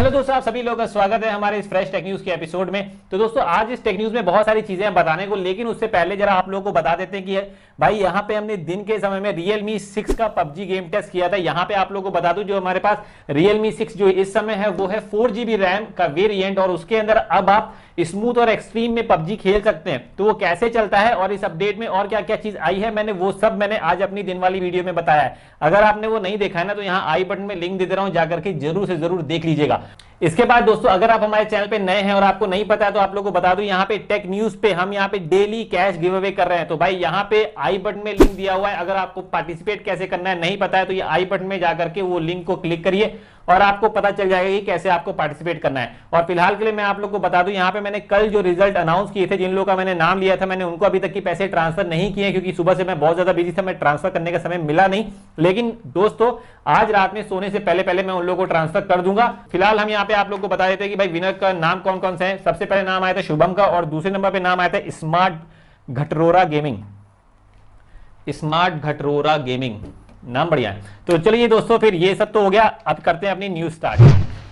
Hello दोस्तों, आप सभी लोगों का स्वागत है हमारे इस फ्रेश टेक न्यूज के एपिसोड में। तो दोस्तों आज इस टेक न्यूज में बहुत सारी चीजें हैं बताने को, लेकिन उससे पहले जरा आप लोगों को बता देते हैं कि भाई यहाँ पे हमने दिन के समय में Realme 6 का PUBG गेम टेस्ट किया था। यहाँ पे आप लोगों को बता दूं, जो हमारे पास Realme 6 जो इस समय है वो है 4GB रैम का वेरिएंट, और उसके अंदर अब आप स्मूथ और एक्सट्रीम में PUBG खेल सकते हैं। तो वो कैसे चलता है और इस अपडेट में और क्या क्या चीज आई है, वो सब मैंने आज अपनी दिन वाली वीडियो में बताया है। अगर आपने वो नहीं देखा है ना, तो यहाँ आई बटन में लिंक दे दे रहा हूं, जाकर के जरूर से जरूर देख लीजिएगा। इसके बाद दोस्तों, अगर आप हमारे चैनल पे नए हैं और आपको नहीं पता है, तो आप लोगों को बता दूं, यहाँ पे टेक न्यूज पे हम यहाँ पे डेली कैश गिव अवे कर रहे हैं। तो भाई यहाँ पे आई बटन में लिंक दिया हुआ है, अगर आपको पार्टिसिपेट कैसे करना है नहीं पता है, तो ये आई बटन में जाकर के वो लिंक को क्लिक करिए और आपको पता चल जाएगा कि कैसे आपको पार्टिसिपेट करना है। और फिलहाल के लिए मैं आप लोग को बता दूं, यहाँ पे मैंने कल जो रिजल्ट अनाउंस किए थे, जिन लोगों का मैंने नाम लिया था, मैंने उनको अभी तक की पैसे ट्रांसफर नहीं किए, क्योंकि सुबह से मैं बहुत ज्यादा बिजी था, मैं ट्रांसफर करने का समय मिला नहीं। लेकिन दोस्तों आज रात में सोने से पहले पहले मैं उन लोगों को ट्रांसफर कर दूंगा। फिलहाल हम यहाँ पे आप लोग को बता देते हैं कि भाई विनर का नाम कौन कौन से है। सबसे पहले नाम आया था शुभम का, और दूसरे नंबर पे नाम आया था स्मार्ट घटरोरा गेमिंग। स्मार्ट घटरोरा गेमिंग नाम बढ़िया है। तो चलिए दोस्तों, फिर ये सब तो हो गया, अब करते हैं अपनी न्यूज स्टार्ट।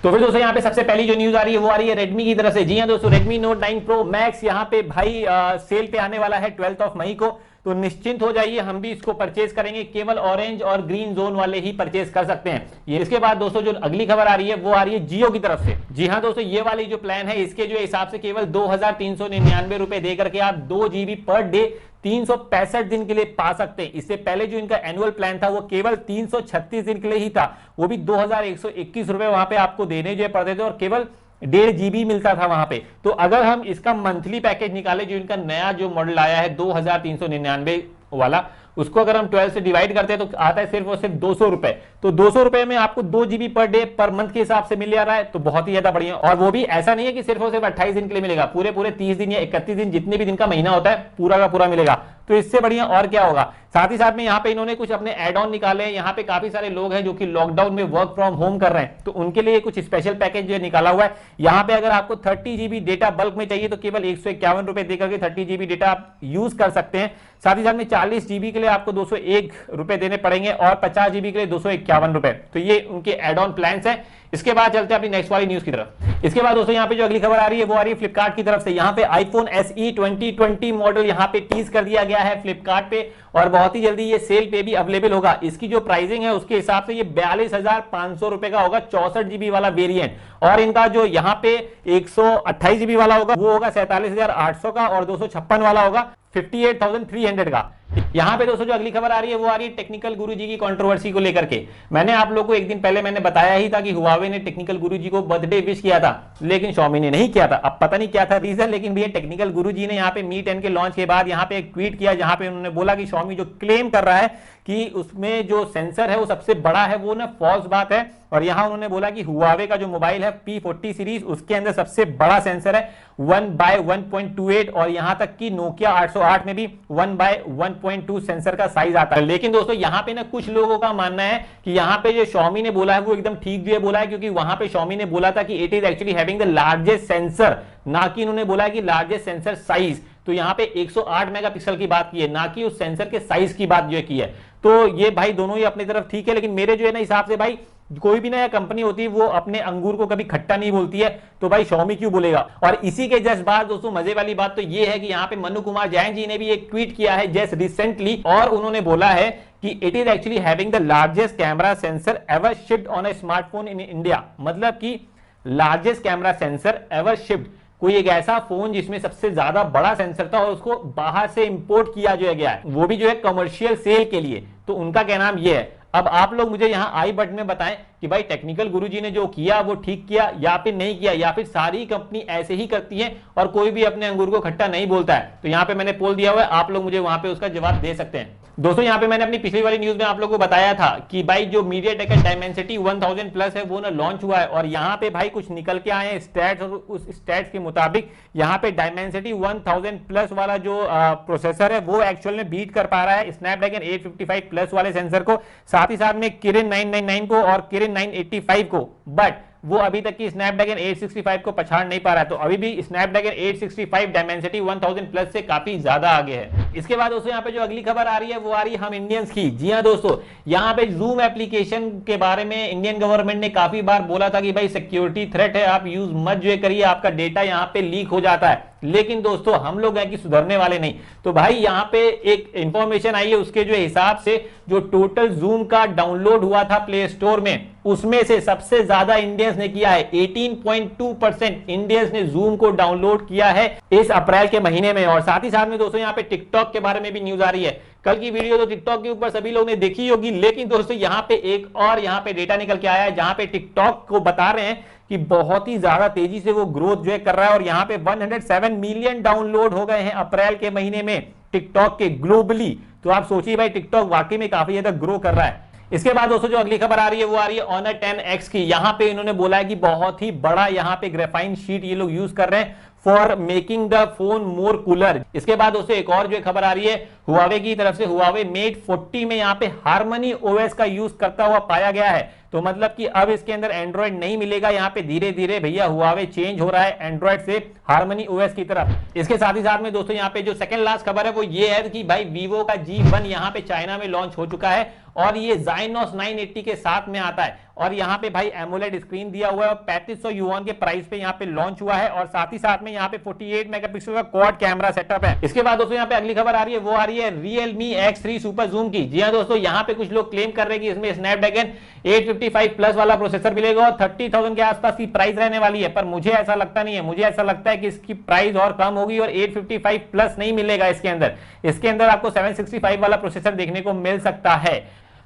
तो फिर दोस्तों यहाँ पे सबसे पहली जो न्यूज आ रही है वो आ रही है Redmi की तरफ से। जी हाँ दोस्तों, Redmi Note 9 Pro Max यहाँ पे भाई सेल पे आने वाला है 12 मई को। तो निश्चिंत हो जाइए, हम भी इसको परचेज करेंगे। केवल ऑरेंज और ग्रीन जोन वाले ही परचेज कर सकते हैं ये। इसके बाद दोस्तों जो अगली खबर आ रही है वो आ रही है जियो की तरफ से। जी हाँ दोस्तों, ये वाली जो प्लान है, इसके जो हिसाब से केवल 2399 रुपए देकर के आप 2 GB पर डे 365 दिन के लिए पा सकते हैं। इससे पहले जो इनका एनुअल प्लान था वो केवल 336 दिन के लिए ही था, वो भी 2121 रुपए वहां पे आपको देने जो पड़ते थे, और केवल 1.5 GB मिलता था वहां पे। तो अगर हम इसका मंथली पैकेज निकाले, जो इनका नया जो मॉडल आया है 2399 वाला, उसको अगर हम 12 से डिवाइड करते हैं तो आता है सिर्फ और सिर्फ 200 रुपए। तो 200 रुपए में आपको 2 GB per day per month के हिसाब से मिल जा रहा है, तो बहुत ही ज्यादा बढ़िया। और वो भी ऐसा नहीं है कि सिर्फ और सिर्फ 28 दिन के लिए मिलेगा, पूरे 30 दिन या 31 दिन, जितने भी दिन का महीना होता है पूरा का पूरा मिलेगा। तो इससे बढ़िया और क्या होगा। साथ ही साथ में यहाँ पे इन्होंने कुछ अपने एड ऑन निकाले हैं। यहाँ पे काफी सारे लोग हैं जो कि लॉकडाउन में वर्क फ्रॉम होम कर रहे हैं, तो उनके लिए कुछ स्पेशल पैकेज जो निकाला हुआ है। यहाँ पे अगर आपको 30 GB डेटा बल्क में चाहिए तो केवल 151 रुपए देकर के 30 GB डेटा आप यूज कर सकते हैं। साथ ही साथ में 40 GB के लिए आपको 201 रुपए देने पड़ेंगे, और 50 GB के लिए 251 रुपए। तो ये उनके एड ऑन प्लान्स हैं। इसके बाद चलते हैं अपनी नेक्स्ट वाली न्यूज की तरफ। इसके बाद दोस्तों यहाँ पे जो अगली खबर आ रही है वो आ रही है फ्लिपकार्ट की तरफ से। यहाँ पे iPhone SE 2020 मॉडल यहाँ पे टीज कर दिया गया है फ्लिपकार्ट पे, और बहुत ही जल्दी ये सेल पे भी अवेलेबल होगा। इसकी जो प्राइसिंग है उसके हिसाब से ये 42,500 रुपए का होगा, 64 GB वाला वेरिएंट। और इनका जो यहाँ पे 128 GB वाला होगा वो होगा 47,800 का, और 256 वाला होगा 58,300 का। यहाँ पे दोस्तों जो अगली खबर आ रही है वो आ रही है टेक्निकल गुरुजी की कंट्रोवर्सी को लेकर के। मैंने आप लोगों को एक दिन पहले मैंने बताया ही था कि हुआवे ने टेक्निकल गुरुजी को बर्थडे विश किया था, लेकिन Xiaomi ने नहीं किया था। अब पता नहीं क्या था रीजन, लेकिन भैया टेक्निकल गुरुजी ने यहाँ पे Mi 10 के लॉन्च के बाद यहाँ पे एक ट्वीट किया, जहां पे उन्होंने बोला कि Xiaomi जो क्लेम कर रहा है कि उसमें जो सेंसर है वो सबसे बड़ा है, वो ना फॉल्स बात है। और यहां उन्होंने बोला कि हुआवे का जो मोबाइल है P40 सीरीज, उसके अंदर सबसे बड़ा सेंसर है 1/1.28, और यहां तक कि Nokia 808 में भी 1/1.2 सेंसर का साइज आता है। लेकिन दोस्तों यहाँ पे ना कुछ लोगों का मानना है कि यहाँ पे जो Xiaomi ने बोला है वो एकदम ठीक भी है बोला है, क्योंकि वहां पे Xiaomi ने बोला था कि it is actually having the largest sensor, ना कि इन्होंने बोला कि लार्जेस्ट सेंसर साइज। तो यहाँ पे 108 मेगापिक्सल की बात की है, ना कि उस सेंसर के साइज की बात जो की है। तो ये भाई दोनों ही अपनी तरफ ठीक है, लेकिन मेरे जो है ना हिसाब से भाई, कोई भी नया कंपनी होती है वो अपने अंगूर को कभी खट्टा नहीं बोलती है, तो भाई Xiaomi क्यों बोलेगा। और इसी के जस्ट बाद दोस्तों मजे वाली बात तो ये है कि यहाँ पे मनु कुमार जैन जी ने भी एक ट्वीट किया है जस्ट रिसेंटली, और उन्होंने बोला है कि it is actually having the largest camera sensor ever shipped on a smartphone in India. मतलब कि largest camera sensor ever shipped, कोई एक ऐसा फोन जिसमें सबसे ज्यादा बड़ा सेंसर था और उसको बाहर से इंपोर्ट किया जो गया है, वो भी जो है कमर्शियल सेल के लिए। तो उनका कहना ये है। अब आप लोग मुझे यहाँ आई बटन में बताएं कि भाई टेक्निकल गुरुजी ने जो किया वो ठीक किया या फिर नहीं किया, या फिर सारी कंपनी ऐसे ही करती है और कोई भी अपने अंगूर को खट्टा नहीं बोलता है। तो यहाँ पे मैंने पोल दिया हुआ है, आप लोग मुझे वहां पे उसका जवाब दे सकते हैं। दोस्तों यहाँ पे मैंने अपनी पिछली वाली न्यूज में आप लोगों को बताया था कि भाई जो MediaTek का Dimensity 1000 प्लस है वो ना लॉन्च हुआ है, और यहाँ पे भाई कुछ निकल के आए हैं स्टैट्स, और उस स्टैट्स के मुताबिक यहाँ पे Dimensity 1000 प्लस वाला जो प्रोसेसर है वो एक्चुअल में बीट कर पा रहा है Snapdragon 855 प्लस वाले सेंसर को, साथ ही साथ में Kirin 999 को और Kirin 985 को। बट वो अभी तक की स्नैपड्रैगन 865 को पछाड़ नहीं पा रहा है। तो अभी भी स्नैपड्रैगन 865 डायमेंसिटी 1000 प्लस से काफी ज्यादा आगे है। इसके बाद दोस्तों यहाँ पे जो अगली खबर आ रही है वो आ रही है हम इंडियंस की। जी हाँ दोस्तों, यहाँ पे जूम एप्लीकेशन के बारे में इंडियन गवर्नमेंट ने काफी बार बोला था कि भाई सिक्योरिटी थ्रेट है, आप यूज मत जो करिए, आपका डेटा यहाँ पे लीक हो जाता है। लेकिन दोस्तों हम लोग हैं कि सुधरने वाले नहीं। तो भाई यहाँ पे एक इंफॉर्मेशन आई है, उसके जो हिसाब से जो टोटल जूम का डाउनलोड हुआ था प्ले स्टोर में, उसमें से सबसे ज्यादा इंडियंस ने किया है। 18.2% इंडियंस ने जूम को डाउनलोड किया है इस अप्रैल के महीने में। और साथ ही साथ में दोस्तों यहाँ पे टिकटॉक के बारे में भी न्यूज आ रही है। कल की वीडियो तो टिकटॉक के ऊपर सभी लोग ने देखी होगी, लेकिन दोस्तों यहाँ पे एक और यहाँ पे डेटा निकल के आया है, जहां पे टिकटॉक को बता रहे हैं कि बहुत ही ज्यादा तेजी से वो ग्रोथ जो है कर रहा है। और यहाँ पे 107 मिलियन डाउनलोड हो गए हैं अप्रैल के महीने में टिकटॉक के ग्लोबली। तो आप सोचिए भाई टिकटॉक वाकई में काफी ज्यादा ग्रो कर रहा है। इसके बाद दोस्तों जो अगली खबर आ रही है वो आ रही है Honor 10X की। यहाँ पे इन्होंने बोला है कि बहुत ही बड़ा यहाँ पे ग्रेफाइन शीट ये लोग यूज कर रहे हैं for making the phone more cooler. इसके बाद दोस्तों एक और जो खबर आ रही है हुआवे की तरफ से, हुआवे मेट 40 में यहाँ पे हार्मनी ओएस का यूज करता हुआ पाया गया है। तो मतलब कि अब इसके अंदर एंड्रॉइड नहीं मिलेगा। यहाँ पे धीरे धीरे भैया हुआवे चेंज हो रहा है एंड्रॉइड से हार्मनी ओएस की तरफ। इसके साथ ही साथ में दोस्तों यहाँ पे जो सेकंड लास्ट खबर है वो ये है कि भाई वीवो का G1 यहाँ पे चाइना में लॉन्च हो चुका है और ये Exynos 980 के साथ में आता है। और यहाँ पे भाई एमोलेड स्क्रीन दिया हुआ है और 3500 युआन के प्राइस पे यहाँ पे लॉन्च हुआ है। और साथ ही साथ में यहाँ पे 48 मेगापिक्सल का क्वाड कैमरा सेटअप है। इसके बाद दोस्तों यहाँ पे अगली खबर आ रही है वो आ रही है Realme X3 सुपर जूम की। जी हाँ दोस्तों, यहाँ पे कुछ लोग क्लेम कर रहे हैं कि इसमें स्नैपड्रैगन 855 प्लस वाला प्रोसेसर मिलेगा और 30,000 के आसपास की प्राइस रहने वाली है। पर मुझे ऐसा लगता नहीं है, मुझे ऐसा लगता है कि इसकी प्राइस और कम होगी और 855 प्लस नहीं मिलेगा इसके अंदर। इसके अंदर आपको 765 वाला प्रोसेसर देखने को मिल सकता है।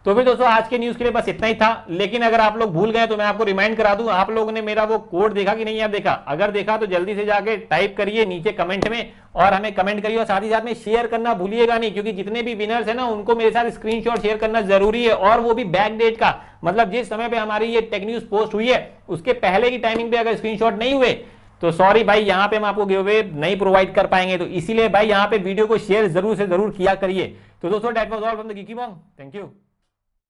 तो भी दोस्तों आज के न्यूज के लिए बस इतना ही था। लेकिन अगर आप लोग भूल गए तो मैं आपको रिमाइंड करा दूं, आप लोगों ने मेरा वो कोड देखा कि नहीं यार देखा? अगर देखा तो जल्दी से जाके टाइप करिए नीचे कमेंट में और हमें कमेंट करिए। और साथ ही साथ में शेयर करना भूलिएगा नहीं, क्योंकि जितने भी विनर्स है ना उनको मेरे साथ स्क्रीनशॉट शेयर करना जरूरी है। और वो भी बैक डेट का, मतलब जिस समय पे हमारी ये टेक न्यूज पोस्ट हुई है उसके पहले की टाइमिंग पे अगर स्क्रीनशॉट नहीं हुए तो सॉरी भाई, यहाँ पे हम आपको गिव अवे नहीं प्रोवाइड कर पाएंगे। तो इसीलिए भाई यहाँ पे वीडियो को शेयर जरूर से जरूर किया करिए। तो दोस्तों that was all from the geeky Bong. Thank you.